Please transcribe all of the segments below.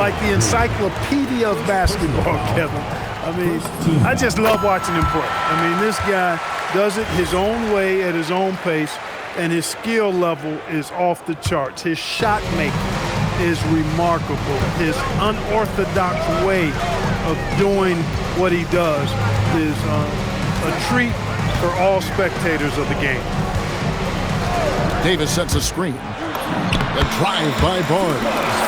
like the encyclopedia of basketball, Kevin. I mean, I just love watching him play. I mean, this guy does it his own way at his own pace, and his skill level is off the charts. His shot making is remarkable. His unorthodox way of doing what he does is a treat for all spectators of the game. Davis sets a screen. The drive by Barnes.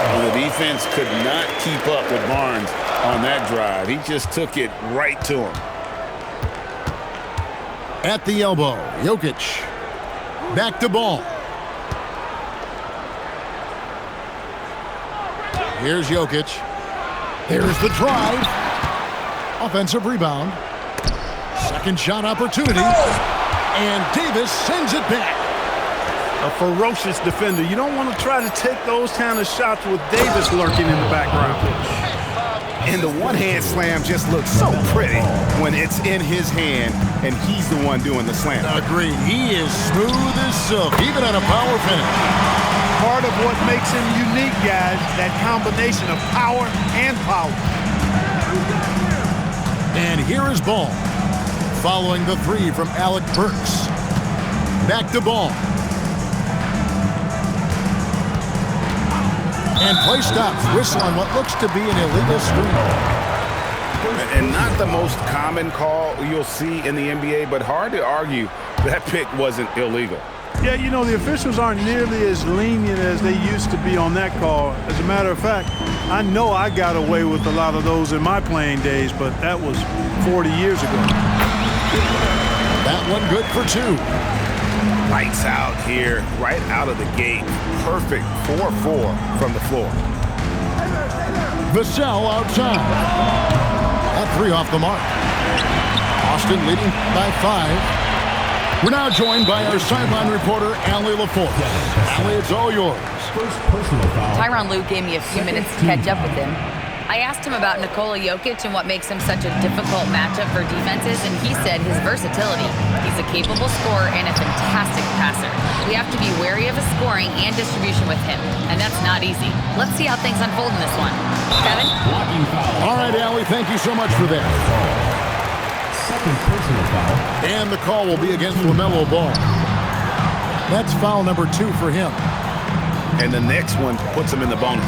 Well, the defense could not keep up with Barnes on that drive. He just took it right to him. At the elbow, Jokic. Back to ball. Here's Jokic. There's the drive. Offensive rebound. Second shot opportunity. And Davis sends it back. A ferocious defender. You don't want to try to take those kind of shots with Davis lurking in the background. And the one-hand slam just looks so pretty when it's in his hand and he's the one doing the slam. Agreed. He is smooth as silk, even on a power finish. Part of what makes him unique, guys, that combination of power and power. And here is Ball, following the three from Alec Burks. Back to Ball. And play stops. Whistle on what looks to be an illegal screen. And not the most common call you'll see in the NBA, but hard to argue that pick wasn't illegal. Yeah, you know, the officials aren't nearly as lenient as they used to be on that call. As a matter of fact, I know I got away with a lot of those in my playing days, but that was 40 years ago. That one good for two. Lights out here, right out of the gate. Perfect 4-4 from the floor. Vassell outside. That three off the mark. Austin leading by 5. We're now joined by our sideline reporter, Allie LaForce. Allie, it's all yours. Tyronn Lue gave me a few minutes to catch up with him. I asked him about Nikola Jokic and what makes him such a difficult matchup for defenses, and he said his versatility. He's a capable scorer and a fantastic passer. We have to be wary of his scoring and distribution with him, and that's not easy. Let's see how things unfold in this one. Kevin? All right, Allie, thank you so much for that. Second personal foul. And the call will be against LaMelo Ball. That's foul number 2 for him. And the next one puts him in the bonus.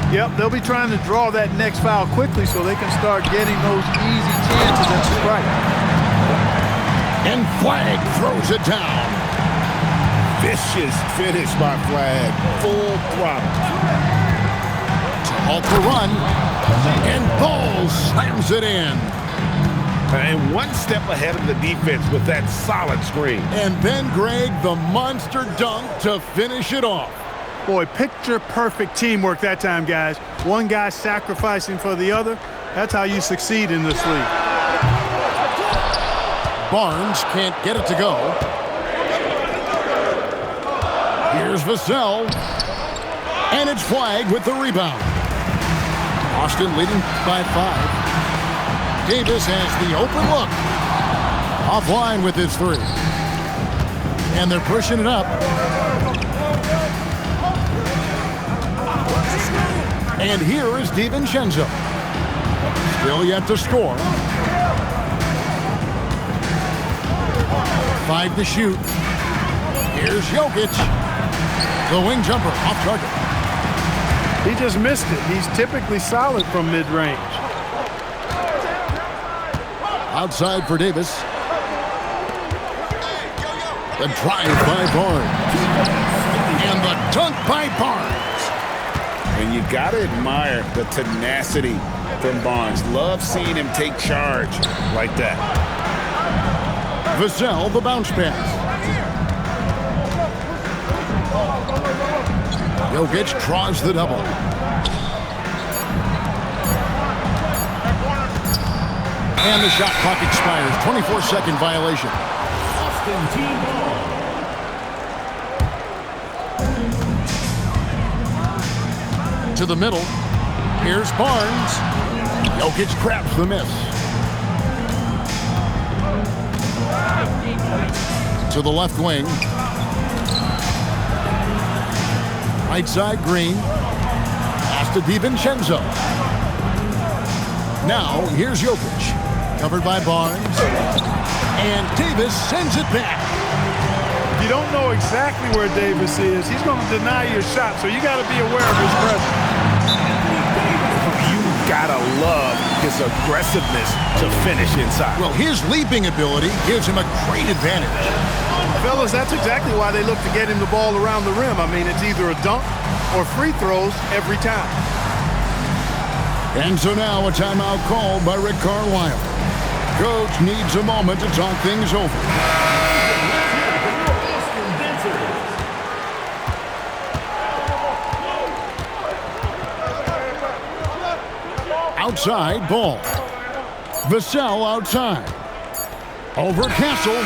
Yep, they'll be trying to draw that next foul quickly so they can start getting those easy chances at the strike. And Flag throws it down. Vicious finish by Flag. Full throttle. To halt the run. And Ball slams it in. And one step ahead of the defense with that solid screen. And then Greg, the monster dunk to finish it off. Boy, picture-perfect teamwork that time, guys. One guy sacrificing for the other. That's how you succeed in this league. Barnes can't get it to go. Here's Vassell. And it's Flag with the rebound. Austin leading by 5. Davis has the open look. Offline with his 3. And they're pushing it up. And here is DiVincenzo. Still yet to score. 5 to shoot. Here's Jokic. The wing jumper off target. He just missed it. He's typically solid from mid-range. Outside for Davis. The drive by Barnes. And the dunk by Barnes. And you got to admire the tenacity from Barnes. Love seeing him take charge like that. Vassell, the bounce pass. Jokic draws the double. And the shot clock expires. 24-second violation. Austin T. To the middle. Here's Barnes. Jokic grabs the miss. To the left wing. Right side, Green. Pass pass to DiVincenzo. Now, here's Jokic. Covered by Barnes. And Davis sends it back. You don't know exactly where Davis is. He's going to deny your shot, so you got to be aware of his presence. You got to love his aggressiveness to finish inside. Well, his leaping ability gives him a great advantage. Fellas, that's exactly why they look to get him the ball around the rim. I mean, it's either a dunk or free throws every time. And so now a timeout called by Rick Carlisle. Coach needs a moment to talk things over. Outside ball. Vassell outside. Over Castle.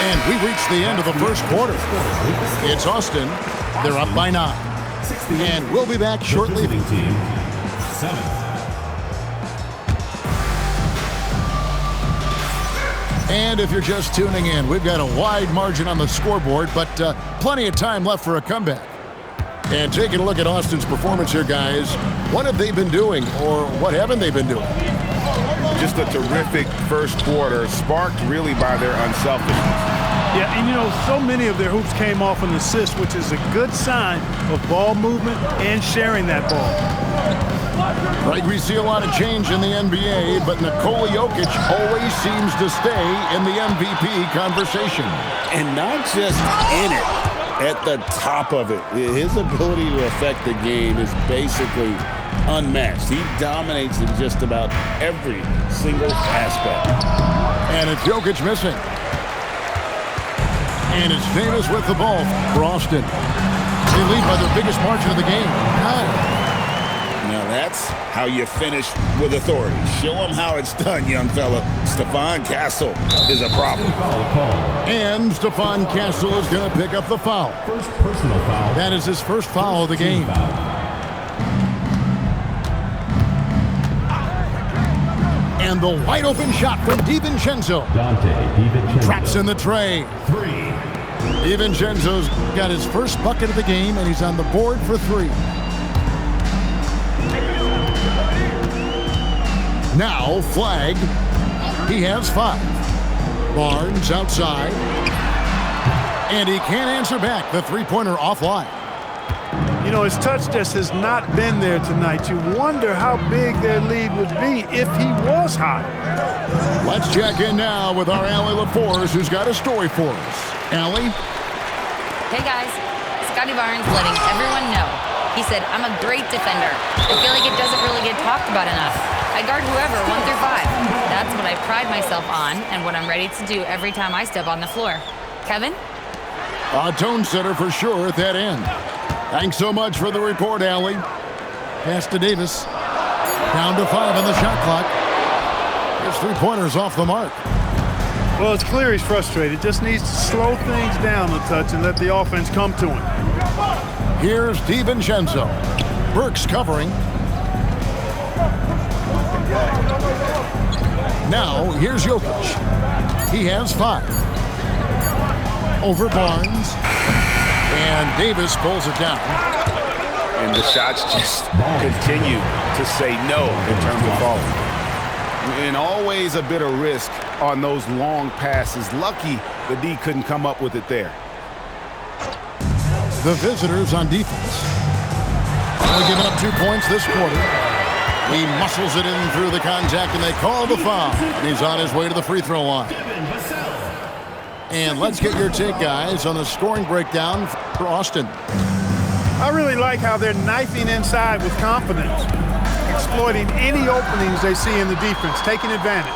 And we reach the end of the first quarter. It's Austin. They're up by 9. And we'll be back shortly. And if you're just tuning in, we've got a wide margin on the scoreboard, but plenty of time left for a comeback. And taking a look at Austin's performance here, guys, what have they been doing, or what haven't they been doing? Just a terrific first quarter, sparked really by their unselfishness. Yeah, and you know, so many of their hoops came off an assist, which is a good sign of ball movement and sharing that ball. Right, we see a lot of change in the NBA, but Nikola Jokic always seems to stay in the MVP conversation. And not just in it, at the top of it. His ability to affect the game is basically unmatched. He dominates in just about every single aspect. And it's Jokic missing. And it's Davis with the ball for Austin. They lead by their biggest margin of the game. 9. Now that's how you finish with authority. Show them how it's done, young fella. Stephon Castle is a problem. And Stephon Castle is going to pick up the foul. First personal foul. That is his first foul of the game. And the wide open shot from DiVincenzo. Dante DiVincenzo. Traps in the tray. 3. DiVincenzo's got his first bucket of the game, and he's on the board for 3. Now, flag. He has 5. Barnes outside. And he can't answer back. The three-pointer offline. You know, his touch just has not been there tonight. You wonder how big their lead would be if he was hot. Let's check in now with our Allie LaForce, who's got a story for us. Allie? Hey guys, Scotty Barnes letting everyone know. He said, I'm a great defender. I feel like it doesn't really get talked about enough. I guard whoever, 1 through 5. That's what I pride myself on and what I'm ready to do every time I step on the floor. Kevin? A tone setter for sure at that end. Thanks so much for the report, Allie. Pass to Davis. Down to 5 on the shot clock. His three-pointer's off the mark. Well, it's clear he's frustrated. Just needs to slow things down a touch and let the offense come to him. Here's DiVincenzo. Burks covering. Now, here's Jokic. He has 5. Over Barnes. And Davis pulls it down. And the shots just continue to say no in terms of falling. And always a bit of risk on those long passes. Lucky the D couldn't come up with it there. The visitors on defense. Only giving up 2 points this quarter. He muscles it in through the contact, and they call the foul. And he's on his way to the free throw line. And let's get your take, guys, on the scoring breakdown for Austin. I really like how they're knifing inside with confidence, exploiting any openings they see in the defense, taking advantage.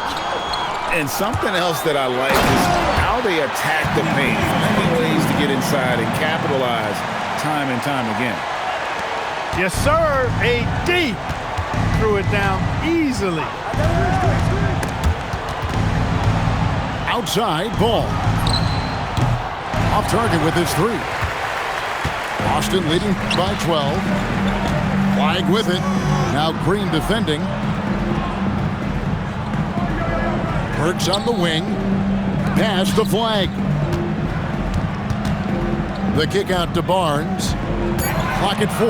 And something else that I like is how they attack the paint, finding ways to get inside and capitalize time and time again. Yes, sir. AD threw it down easily. Outside ball. Off target with his 3. Austin leading by 12. Flag with it. Now Green defending. Burks on the wing. Pass to Flag. The kick out to Barnes. Clock at 4.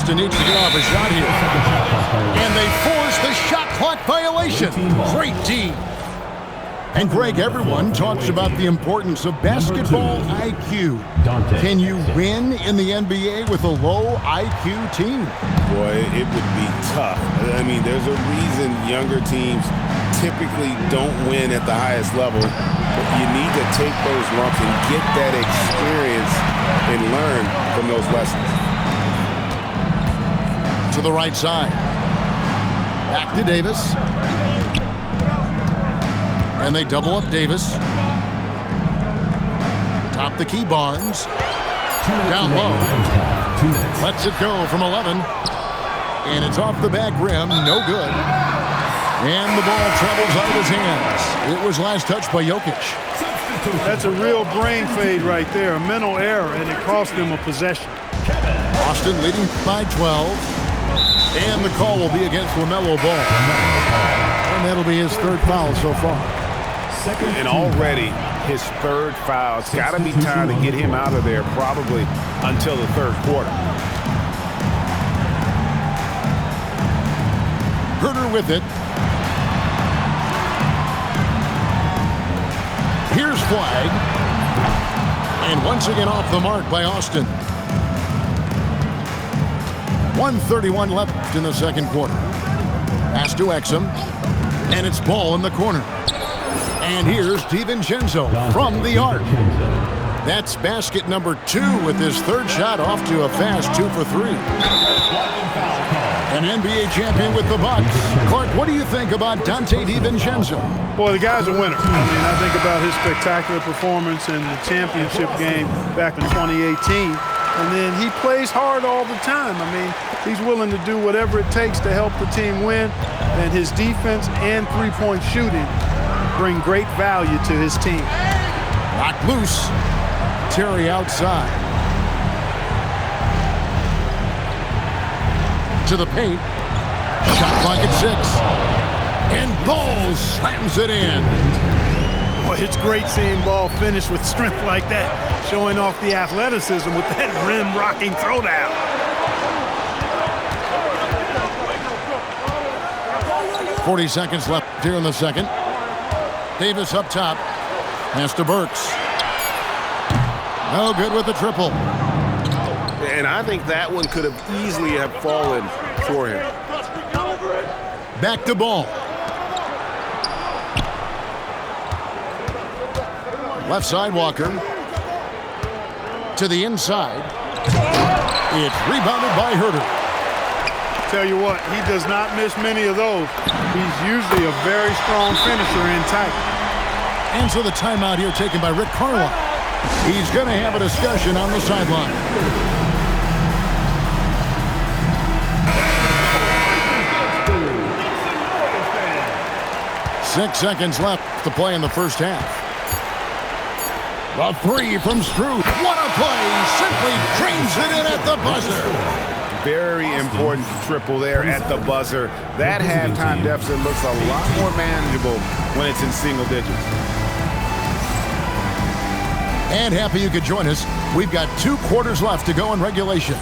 Austin needs to get off a shot here. And they force the shot clock violation. Great D. And Greg, everyone talks about the importance of basketball IQ. Can you win in the NBA with a low IQ team? Boy, it would be tough. I mean, there's a reason younger teams typically don't win at the highest level. But you need to take those lumps and get that experience and learn from those lessons. To the right side. Back to Davis. And they double up Davis. Top the key, Barnes. Down low. Lets it go from 11. And it's off the back rim. No good. And the ball travels out of his hands. It was last touched by Jokic. That's a real brain fade right there, a mental error, and it cost them a possession. Austin leading by 12. And the call will be against LaMelo Ball. And that'll be his third foul so far. And already his third foul. It's got to be time to get him out of there probably until the third quarter. Herter with it. Here's Flag. And once again off the mark by Austin. 1:31 left in the second quarter. Pass to Exum. And it's Ball in the corner. And here's DiVincenzo from the arc. That's basket number 2 with his third shot off to a fast 2 for 3. An NBA champion with the Bucks. Clark, what do you think about Donte DiVincenzo? Boy, the guy's a winner. I mean, I think about his spectacular performance in the championship game back in 2018. And then he plays hard all the time. I mean, he's willing to do whatever it takes to help the team win. And his defense and three-point shooting bring great value to his team. Knocked loose. Terry outside. To the paint. Shot clock at 6. And Ball slams it in. Boy, it's great seeing Ball finish with strength like that, showing off the athleticism with that rim-rocking throwdown. .40 seconds left here in the second. Davis up top. Pass to Burks. No good with the triple. And I think that one could have easily have fallen for him. Back to Ball. Left side, Walker. To the inside. It's rebounded by Herter. Tell you what, he does not miss many of those. He's usually a very strong finisher in tight. And so the timeout here taken by Rick Carlisle. He's going to have a discussion on the sideline. Six seconds left to play in the first half. The three from Struth. What a play! Simply drains it in at the buzzer. Very important triple there at the buzzer. That halftime deficit looks a lot more manageable when it's in single digits. And happy you could join us. We've got 2 quarters left to go in regulation.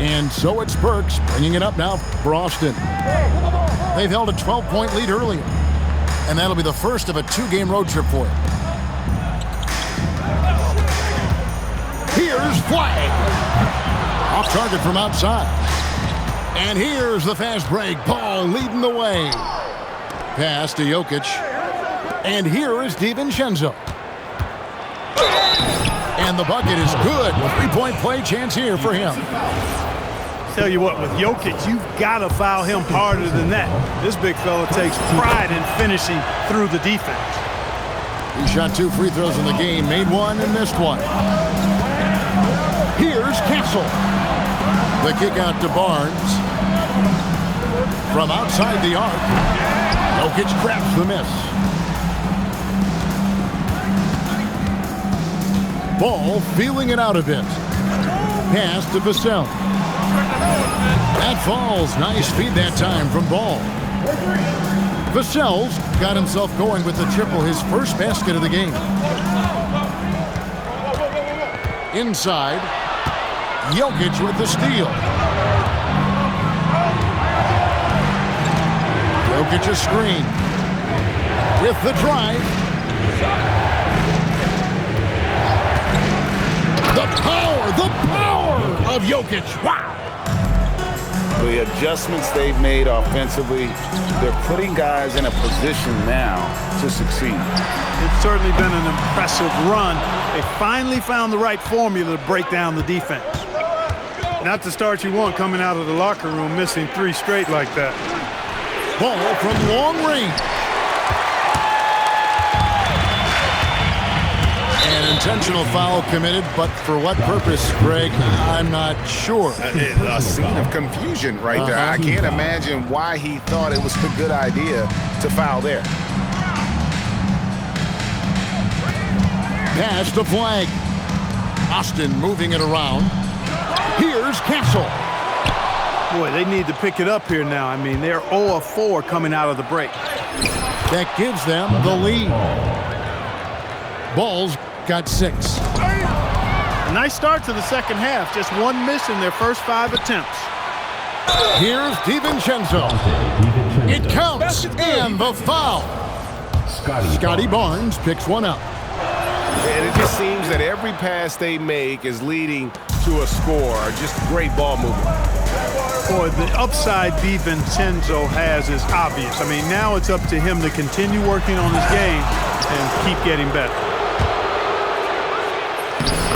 And so it's Burks bringing it up now for Austin. They've held a 12-point lead earlier. And that'll be the first of a 2-game road trip for him. Here's Flag. Off target from outside. And here's the fast break. Ball leading the way. Pass to Jokic. And here is DiVincenzo. And the bucket is good. 3-point play chance here for him. Tell you what, with Jokic, you've got to foul him harder than that. This big fella takes pride in finishing through the defense. He shot 2 free throws in the game, made 1 and missed 1. Here's Castle. The kick out to Barnes. From outside the arc, Jokic grabs the miss. Ball feeling it out a bit. Pass to Vassell. That falls. Nice feed that time from Ball. Vassell's got himself going with the triple, his first basket of the game. Inside. Jokic with the steal. Jokic a screen. With the drive. The power of Jokic. Wow. The adjustments they've made offensively, they're putting guys in a position now to succeed. It's certainly been an impressive run. They finally found the right formula to break down the defense. Not the start you want coming out of the locker room, missing 3 straight like that. Ball from long range. An intentional foul committed, but for what purpose, Greg? I'm not sure. A scene of confusion right there. I can't imagine why he thought it was a good idea to foul there. Pass the flag. Austin moving it around. Here's Castle. Boy, they need to pick it up here now. I mean, they're 0 of 4 coming out of the break. That gives them the lead. Bulls got 6. A nice start to the second half. Just 1 miss in their first 5 attempts. Here's DiVincenzo. It counts, and the foul. Scotty Barnes picks one up. And it just seems that every pass they make is leading to a score. Just great ball movement. Boy, the upside DiVincenzo has is obvious. I mean, now it's up to him to continue working on his game and keep getting better.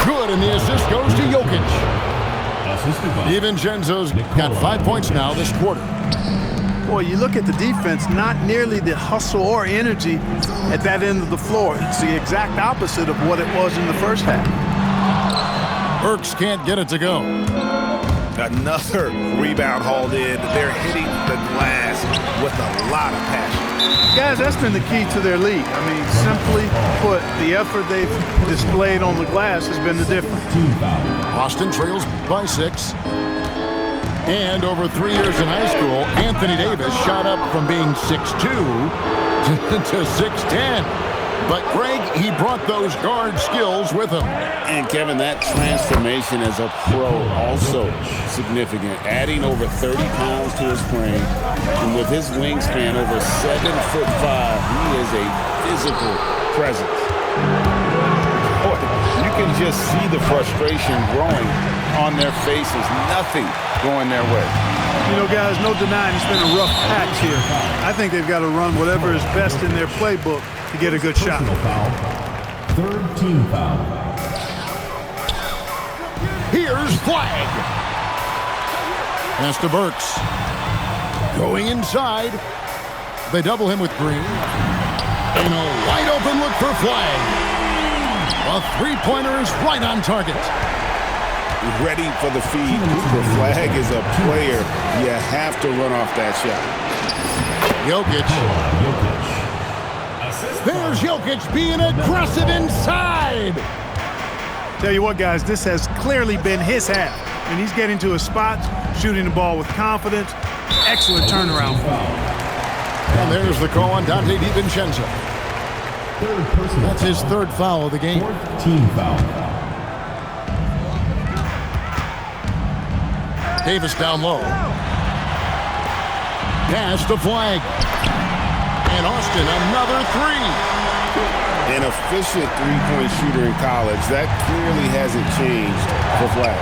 Good, and the assist goes to Jokic. DiVincenzo's got 5 points now this quarter. Boy, you look at the defense, not nearly the hustle or energy at that end of the floor. It's the exact opposite of what it was in the first half. Burks can't get it to go. Another rebound hauled in. They're hitting the glass with a lot of passion. Guys, that's been the key to their lead. I mean, simply put, the effort they've displayed on the glass has been the difference. Austin trails by 6. And over 3 years in high school, Anthony Davis shot up from being 6'2" to 6'10". But Greg, he brought those guard skills with him. And Kevin, that transformation as a pro also significant. Adding over 30 pounds to his frame, and with his wingspan over 7'5", he is a physical presence. Boy, you can just see the frustration growing on their faces. Nothing going their way. You know, guys, no denying it's been a rough patch here. I think they've got to run whatever is best in their playbook to get a good shot. Foul. Third team foul. Here's Flag. Pass to Burks. Going inside. They double him with Green. And a wide open look for Flag. A three-pointer is right on target. Ready for the feed. The Flag is a player. You have to run off that shot. Jokic. There's Jokic being aggressive inside. Tell you what, guys, this has clearly been his half. And he's getting to his spots, shooting the ball with confidence. Excellent turnaround. And there's the call on Dante DiVincenzo. That's his 3rd foul of the game. Fourth team foul. Davis down low. Pass to Flag. And Austin, another 3. An efficient three-point shooter in college. That clearly hasn't changed for Flag.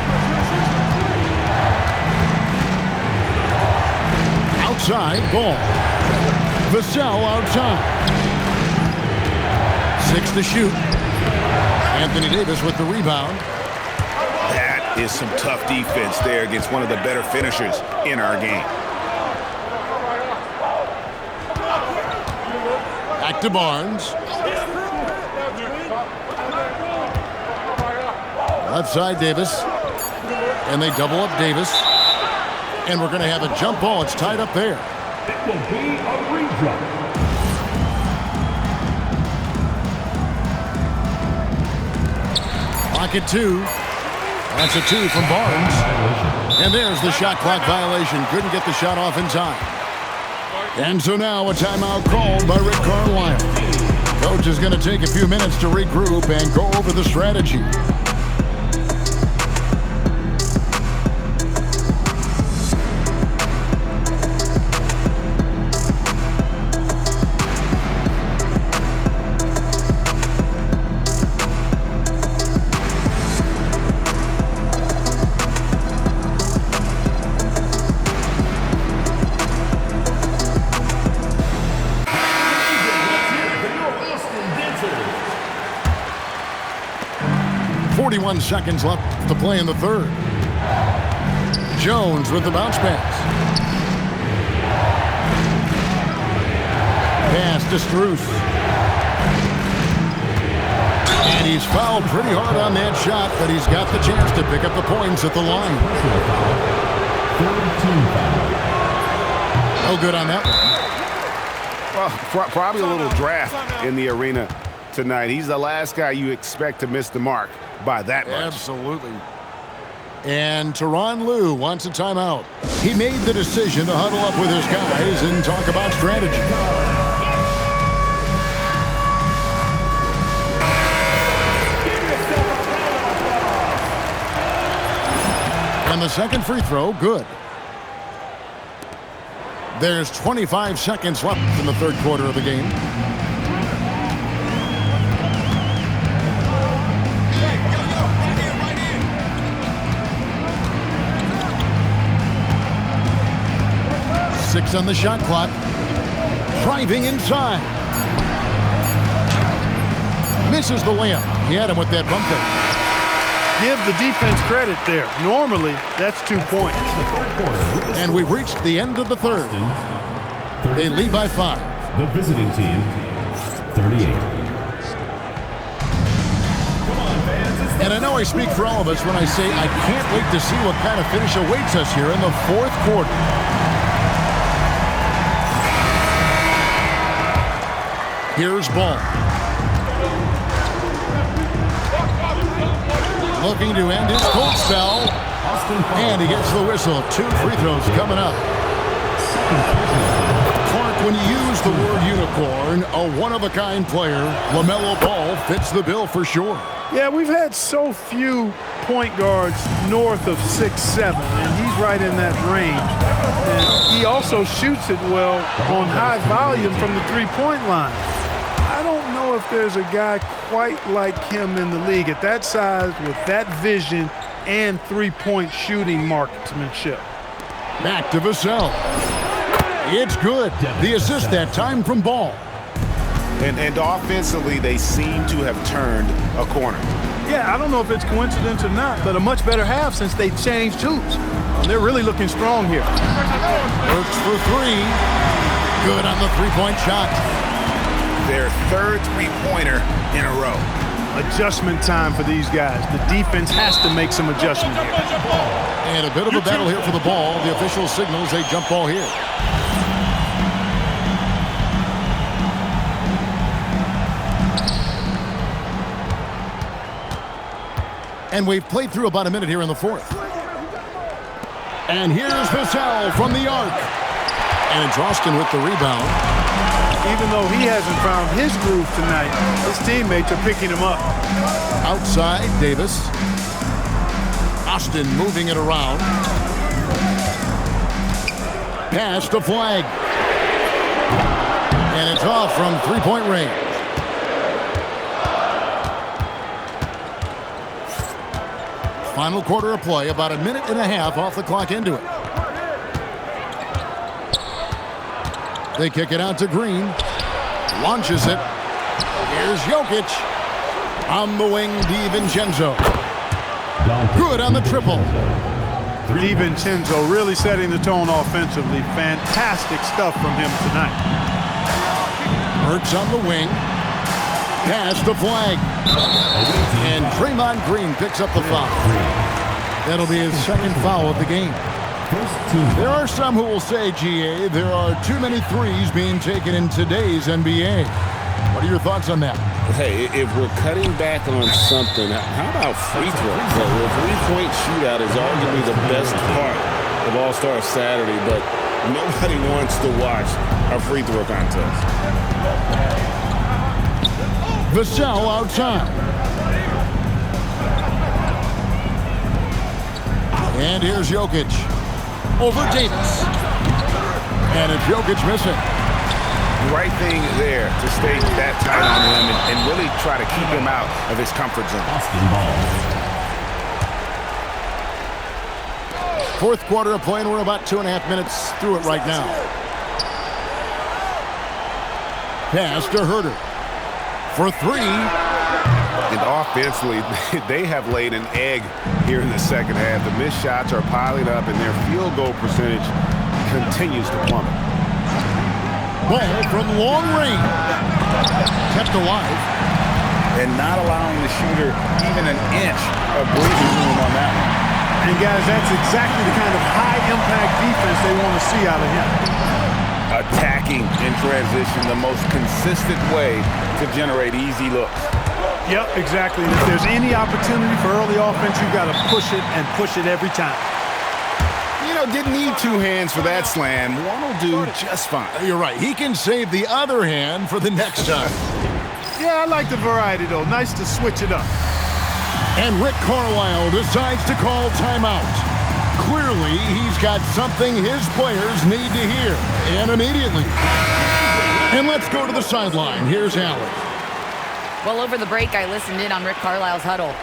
Outside ball. Vassell outside. 6 to shoot. Anthony Davis with the rebound. That is some tough defense there against one of the better finishers in our game. Back to Barnes. Left side Davis. And they double up Davis. And we're going to have a jump ball. It's tied up there. It will be a redraw. Pocket 2. That's a 2 from Barnes. And there's the shot clock violation. Couldn't get the shot off in time. And so now a timeout called by Rick Carlisle. Coach is going to take a few minutes to regroup and go over the strategy. 21 seconds left to play in the third. Jones with the bounce pass. Pass to Strus. And he's fouled pretty hard on that shot, but he's got the chance to pick up the points at the line. No good on that one. Well, probably a little draft in the arena tonight. He's the last guy you expect to miss the mark by that much. Absolutely. And Tyronn Lue wants a timeout. He made the decision to huddle up with his guys and talk about strategy. And the second free throw, good. There's 25 seconds left in the third quarter of the game. Six on the shot clock. Driving inside. Misses the layup. He had him with that bump fake. Give the defense credit there. Normally, that's 2 points. And we've reached the end of the third. They lead by 5. The visiting team, 38. And I know I speak for all of us when I say I can't wait to see what kind of finish awaits us here in the fourth quarter. Here's Ball. Looking to end his cold spell. And he gets the whistle. 2 free throws coming up. Clark, when you use the word unicorn, a one-of-a-kind player, LaMelo Ball fits the bill for sure. Yeah, we've had so few point guards north of 6'7", and he's right in that range. And he also shoots it well on high volume from the three-point line. I don't know if there's a guy quite like him in the league at that size with that vision and three-point shooting marksmanship. Back to Vassell. It's good. The assist that time from Ball. And offensively, they seem to have turned a corner. Yeah, I don't know if it's coincidence or not, but a much better half since they changed hoops. They're really looking strong here. Works for 3. Good on the three-point shot. Their third three-pointer in a row. Adjustment time for these guys. The defense has to make some adjustment here. And a bit of a battle here for the ball. The official signals a jump ball here. And we've played through about a minute here in the fourth. And here's Vassell from the arc. And it's Austin with the rebound. Even though he hasn't found his groove tonight, his teammates are picking him up. Outside, Davis. Austin moving it around. Pass to Flag. And it's off from three-point range. Final quarter of play, about a minute and a half off the clock into it. They kick it out to Green. Launches it. Here's Jokic. On the wing, DiVincenzo. Good on the triple. DiVincenzo really setting the tone offensively. Fantastic stuff from him tonight. Hurts on the wing. Pass to Flag. And Draymond Green picks up the foul. That'll be his second foul of the game. There are some who will say, GA, there are too many threes being taken in today's NBA. What are your thoughts on that? Hey, if we're cutting back on something, how about free throws? The three-point shootout is arguably the best part of All-Star Saturday, but nobody wants to watch a free throw contest. Vassell outside. And here's Jokic. Over Davis. And it's Jokic missing. Right thing there to stay that tight on him and really try to keep him out of his comfort zone. Fourth quarter of play, and we're about 2.5 minutes through it right now. Pass to Herter. For 3. And offensively, they have laid an egg here in the second half. The missed shots are piling up, and their field goal percentage continues to plummet. Ball from long range. Kept alive. And not allowing the shooter even an inch of breathing room on that one. And, guys, that's exactly the kind of high-impact defense they want to see out of him. Attacking in transition, the most consistent way to generate easy looks. Yep, exactly. And if there's any opportunity for early offense, you've got to push it and push it every time. You know, didn't need two hands for that slam. One will do just fine. You're right. He can save the other hand for the next time. Yeah, I like the variety, though. Nice to switch it up. And Rick Carlisle decides to call timeout. Clearly, he's got something his players need to hear, and immediately. And let's go to the sideline. Here's Allen. Well, over the break, I listened in on Rick Carlisle's huddle.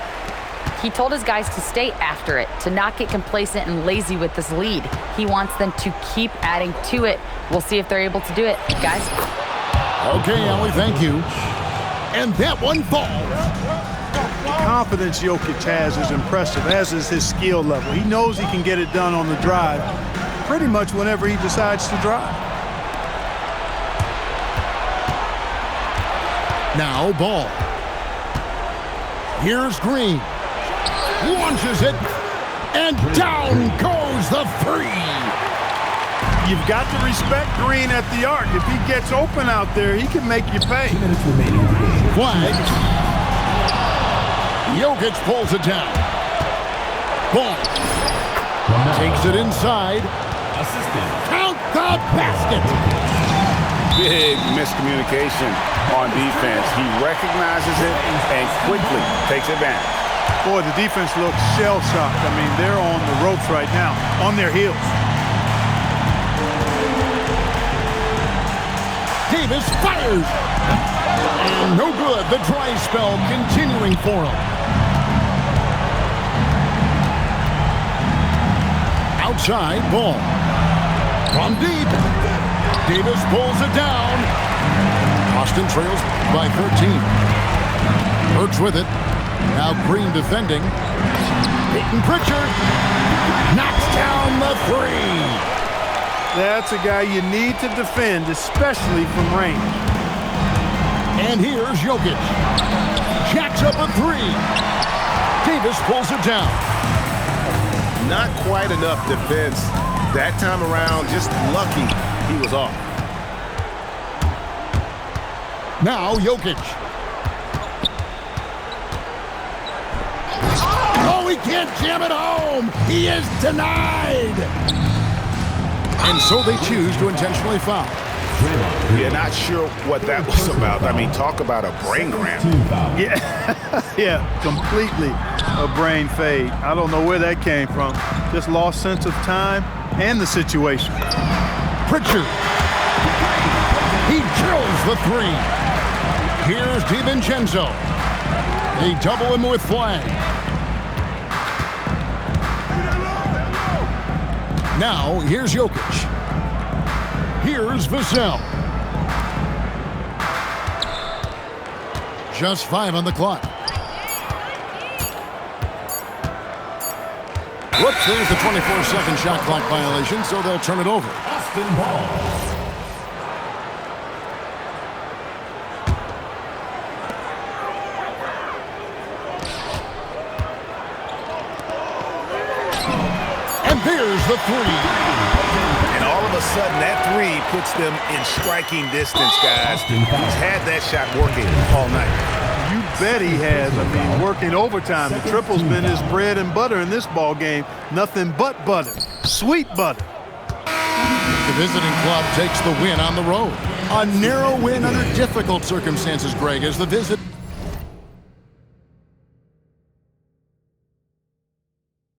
He told his guys to stay after it, to not get complacent and lazy with this lead. He wants them to keep adding to it. We'll see if they're able to do it, guys. Okay, Allie, thank you. And that one falls. The confidence Jokic has is impressive, as is his skill level. He knows he can get it done on the drive pretty much whenever he decides to drive. Now ball. Here's Green. Launches it. And down goes the three. You've got to respect Green at the arc. If he gets open out there, he can make you pay. 2 minutes remaining in the game. Flag. Jokic pulls it down. Ball. Takes it inside. Assistant. Count the basket. Big miscommunication on defense. He recognizes it and quickly takes advantage. Boy, the defense looks shell-shocked. I mean, they're on the ropes right now, on their heels. Davis fires. And no good. The dry spell continuing for him. Outside ball. From deep. Davis pulls it down. Austin trails by 13. Hurts with it. Now Green defending. Peyton Pritchard knocks down the three. That's a guy you need to defend, especially from range. And here's Jokic. Jacks up a three. Davis pulls it down. Not quite enough defense that time around. Just lucky he was off. Now Jokic. Oh, he can't jam it home. He is denied. And so they choose to intentionally foul. Yeah, not sure what that was about. I mean, talk about a brain cramp. Yeah, completely a brain fade. I don't know where that came from. Just lost sense of time and the situation. Pritchard. He drills the three. Here's DiVincenzo. They double him with flag. Now, here's Jokic. Here's Vassell. Just 5 on the clock. Whoops, there's the 24-second shot clock violation, so they'll turn it over. Austin Ball. There's the three. And all of a sudden, that three puts them in striking distance, guys. He's had that shot working all night. You bet he has. I mean, working overtime. The triple's been his bread and butter in this ball game. Nothing but butter. Sweet butter. The visiting club takes the win on the road. A narrow win under difficult circumstances, Greg, as the visit